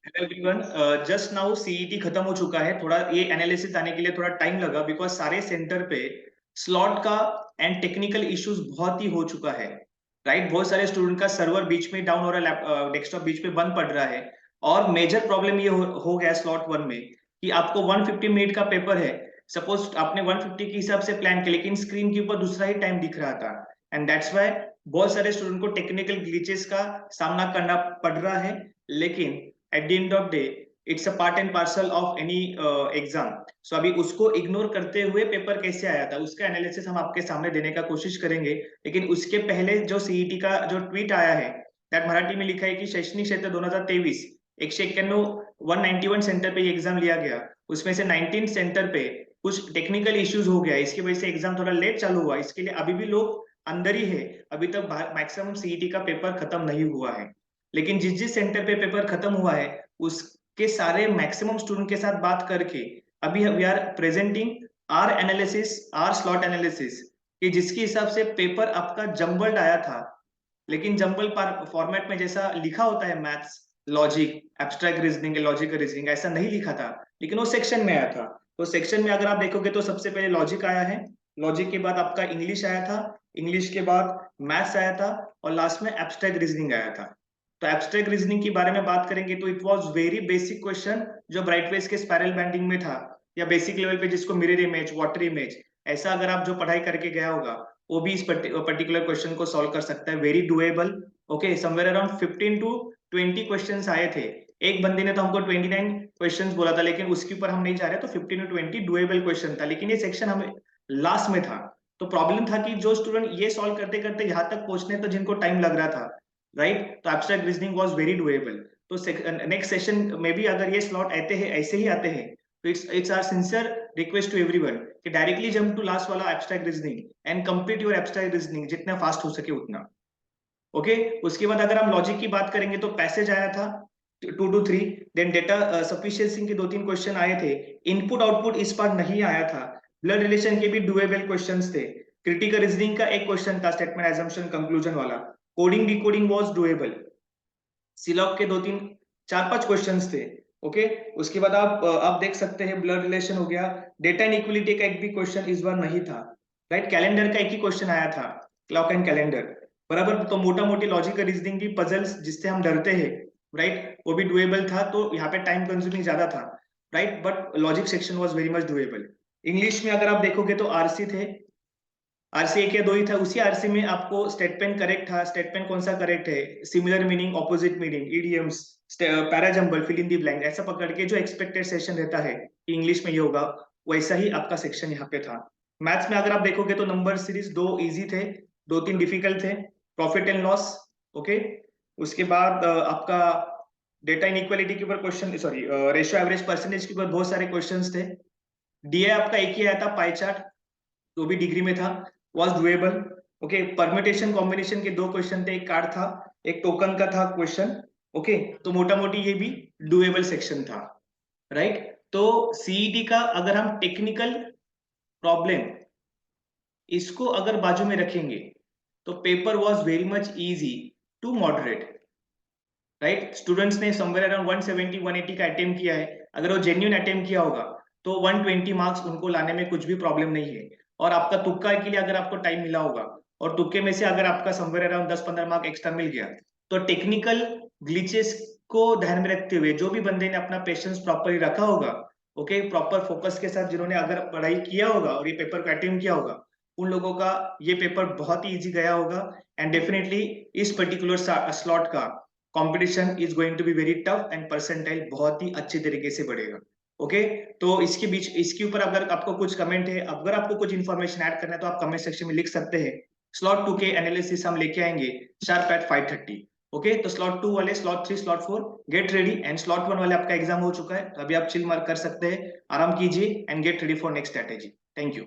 Hello everyone, just now CET खत्म हो चुका है। थोड़ा ये एनालिसिस आने के लिए थोड़ा टाइम लगा बिकॉज सारे सेंटर पे स्लॉट का एंड टेक्निकल इश्यूज बहुत ही हो चुका है। राइट, बहुत सारे स्टूडेंट का सर्वर बीच में डाउन हो रहा है, डेस्कटॉप बीच में बंद पड़ रहा है। और मेजर प्रॉब्लम ये हो गया स्लॉट वन में कि आपको 150 मिनट का पेपर है। सपोज आपने 150 के हिसाब से प्लान किया लेकिन स्क्रीन के ऊपर दूसरा ही टाइम दिख रहा था। एंड दैट्स वाई बहुत सारे स्टूडेंट को टेक्निकल ग्लिचेस का सामना करना पड़ रहा है। लेकिन at the end of day it's a part and parcel of any exam. So अभी उसको इग्नोर करते हुए पेपर कैसे आया था उसका एनालिसिस हम आपके सामने देने का कोशिश करेंगे। लेकिन उसके पहले जो सीईटी का जो ट्वीट आया है दैट मराठी में लिखा है कि शैक्षणिक क्षेत्र 2023 191 191 सेंटर पे एग्जाम लिया गया। उसमें से 19 सेंटर पे कुछ टेक्निकल इश्यूज हो गया, इसकी वजह से एग्जाम थोड़ा लेट चालू हुआ। इसके लिए अभी भी लोग अंदर ही है। अभी तक मैक्सिमम सीईटी का पेपर खत्म नहीं हुआ है। लेकिन जिस जिस सेंटर पे पेपर खत्म हुआ है उसके सारे मैक्सिमम स्टूडेंट के साथ बात करके अभी we are presenting our analysis, our slot analysis, कि जिसके हिसाब से पेपर आपका जम्बल्ड आया था। लेकिन जम्बल फॉर्मेट में जैसा लिखा होता है maths, logic, abstract reasoning, logical reasoning, ऐसा नहीं लिखा था। लेकिन वो सेक्शन में आया था। तो सेक्शन में अगर आप देखोगे तो सबसे पहले लॉजिक आया है, लॉजिक के बाद आपका इंग्लिश आया था, इंग्लिश के बाद मैथ्स आया था, और लास्ट में एब्स्ट्रैक्ट रीजनिंग आया था। तो एब्स्ट्रैक्ट रीजनिंग के बारे में बात करेंगे तो it was very basic question जो ब्राइट वेज के स्पाइरल बैंडिंग में था, या बेसिक लेवल पे जिसको मिरर इमेज, वाटर इमेज, ऐसा अगर आप जो पढ़ाई करके गया होगा वो भी इस पर्टिकुलर क्वेश्चन को सॉल्व कर सकता है। Very doable. Okay, somewhere around 15 to 20 questions आए थे। एक बंदे ने तो हमको 29 क्वेश्चंस बोला था, लेकिन उसके ऊपर हम नहीं जा रहे, तो 15 टू 20 डुएबल क्वेश्चन था। लेकिन ये सेक्शन हमें लास्ट में था। तो प्रॉब्लम था कि जो स्टूडेंट ये सॉल्व करते करते यहाँ तक पहुंचने तो जिनको टाइम लग रहा था, राइट, तो abstract reasoning was very doable. तो नेक्स्ट सेशन में भी अगर ये स्लॉट आते हैं, ऐसे ही आते हैं, तो it's our sincere request to everyone कि डायरेक्टली जंप टू लास्ट वाला abstract reasoning and complete your abstract reasoning जितना फास्ट हो सके उतना। ओके, उसके बाद अगर हम लॉजिक की बात करेंगे तो पैसेज आया था 2 to 3। देन डेटा सफिशिएंसी के 2-3 क्वेश्चन आए थे। इनपुट आउटपुट इस बार नहीं आया था। ब्लड रिलेशन के भी डुएबल क्वेश्चंस थे। क्रिटिकल रीजनिंग का एक क्वेश्चन था, स्टेटमेंट एजम्पशन कंक्लूजन वाला। Coding decoding was doable. सिलॉग के 2-3 4-5 क्वेश्चंस थे। ओके, उसके बाद आप देख सकते हैं ब्लड रिलेशन हो गया। डेटा इनइक्वलिटी का एक भी क्वेश्चन इस बार नहीं था। राइट, कैलेंडर का एक ही क्वेश्चन आया था, क्लॉक एंड कैलेंडर, बराबर। तो मोटा मोटी लॉजिकल रीजनिंग की पजल्स जिससे हम डरते हैं, राइट, वो भी डुएबल था। तो यहाँ पे टाइम कंज्यूमिंग ज्यादा था, right, but logic section was very much doable. English में अगर आप देखोगे तो आरसी थे, आरसी एक या दो ही था। उसी आरसी में आपको स्टेटमेंट करेक्ट था। स्टेटमेंट कौन सा करेक्ट है, similar meaning, opposite meaning, idioms, parajumble, fill in the blank, ऐसा पकड़ के जो एक्सपेक्टेड सेशन रहता है कि इंग्लिश में ये होगा, वैसा ही आपका सेक्शन यहाँ पे था। मैथ्स में अगर आप देखोगे तो नंबर सीरीज 2 इजी थे, 2-3 डिफिकल्ट थे। Profit and loss, okay. उसके बाद आपका डेटा इनइक्वालिटी के ऊपर question, sorry, ratio average percentage के ऊपर बहुत सारे क्वेश्चंस थे। डीए आपका एक ही आया था, पाई चार्ट, तो भी डिग्री में था, was doable. Okay, permutation combination के 2 क्वेश्चन थे, एक कार्ड था, एक टोकन का था क्वेश्चन। ओके, तो मोटा मोटी ये भी डुएबल सेक्शन था, राइट। तो सीईटी का अगर हम टेक्निकल प्रॉब्लम इसको अगर बाजू में रखेंगे तो paper was very much easy to moderate, right. Students ने समवेयर अराउंड 170-180 का अटेम्प्ट किया है। अगर वो जेन्युइन अटेम्प्ट किया होगा तो 120 मार्क्स उनको लाने में कुछ भी प्रॉब्लम नहीं है। और आपका तुक्का के लिए अगर आपको टाइम मिला होगा और तुक्के में से अगर आपका समवेयर अराउंड 10-15 मार्क एक्स्ट्रा मिल गया, तो टेक्निकल ग्लिचेस को ध्यान में रखते हुए जो भी बंदे ने अपना पेशेंस प्रॉपरली रखा होगा, ओके, प्रॉपर फोकस के साथ जिन्होंने अगर पढ़ाई किया होगा और ये पेपर को अटेम्प्ट किया होगा, उन लोगों का ये पेपर बहुत ही इजी गया होगा। एंड डेफिनेटली इस पर्टिकुलर स्लॉट का competition is going to be very tough and percentile बहुत ही अच्छे तरीके से बढ़ेगा। ओके, तो इसके बीच इसके ऊपर अगर आपको कुछ कमेंट है, अगर आपको कुछ इन्फॉर्मेशन ऐड करना है तो आप कमेंट सेक्शन में लिख सकते हैं। स्लॉट 2 के एनालिसिस हम लेके आएंगे शार्प एट 5:30। ओके, तो स्लॉट 2 वाले, slot 3, slot 4 get ready. And slot 1 वाले आपका एग्जाम हो चुका है, तो अभी आप चिल मार्क कर सकते हैं, आराम कीजिए and get ready for next strategy. Thank you.